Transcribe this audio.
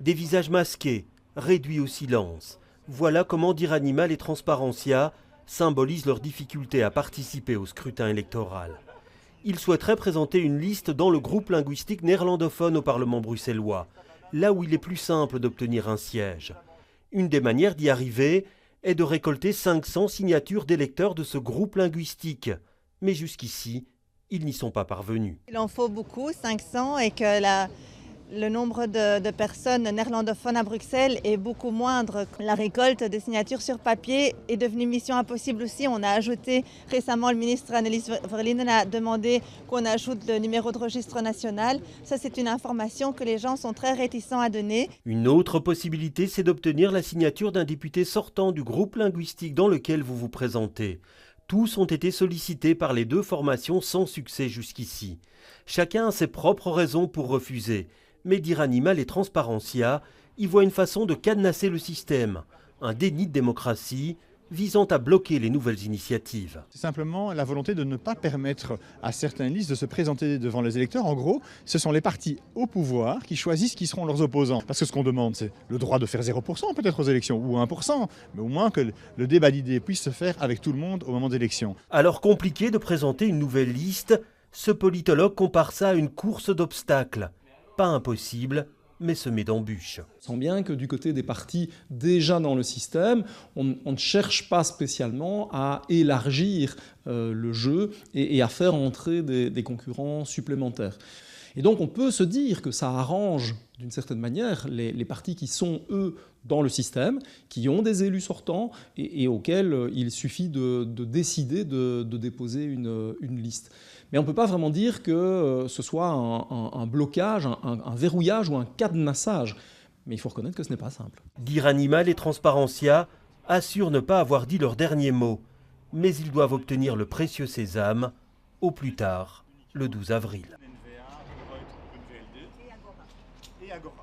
Des visages masqués, réduits au silence. Voilà comment Dire Animal et Transparentia symbolisent leur difficulté à participer au scrutin électoral. Ils souhaiteraient présenter une liste dans le groupe linguistique néerlandophone au Parlement bruxellois, là où il est plus simple d'obtenir un siège. Une des manières d'y arriver est de récolter 500 signatures d'électeurs de ce groupe linguistique. Mais jusqu'ici, ils n'y sont pas parvenus. Il en faut beaucoup, 500, et que le nombre de personnes néerlandophones à Bruxelles est beaucoup moindre. La récolte des signatures sur papier est devenue mission impossible aussi. On a ajouté récemment, le ministre Annelies Verlinden a demandé qu'on ajoute le numéro de registre national. Ça, c'est une information que les gens sont très réticents à donner. Une autre possibilité, c'est d'obtenir la signature d'un député sortant du groupe linguistique dans lequel vous vous présentez. Tous ont été sollicités par les deux formations sans succès jusqu'ici. Chacun a ses propres raisons pour refuser. Mais Dire Animal et Transparentia y voient une façon de cadenasser le système, un déni de démocratie visant à bloquer les nouvelles initiatives. C'est simplement la volonté de ne pas permettre à certaines listes de se présenter devant les électeurs. En gros, ce sont les partis au pouvoir qui choisissent qui seront leurs opposants. Parce que ce qu'on demande, c'est le droit de faire 0% peut-être aux élections, ou 1%, mais au moins que le débat d'idées puisse se faire avec tout le monde au moment des élections. Alors compliqué de présenter une nouvelle liste, ce politologue compare ça à une course d'obstacles. Pas impossible, mais semé d'embûches. On sent bien que du côté des partis déjà dans le système, on ne cherche pas spécialement à élargir le jeu et à faire entrer des concurrents supplémentaires. Et donc on peut se dire que ça arrange d'une certaine manière les partis qui sont, eux, dans le système, qui ont des élus sortants et auxquels il suffit de décider de déposer une liste. Mais on ne peut pas vraiment dire que ce soit un blocage, un verrouillage ou un cadenassage. Mais il faut reconnaître que ce n'est pas simple. Dire Animal et Transparentia assurent ne pas avoir dit leur dernier mot, mais ils doivent obtenir le précieux sésame, au plus tard, le 12 avril.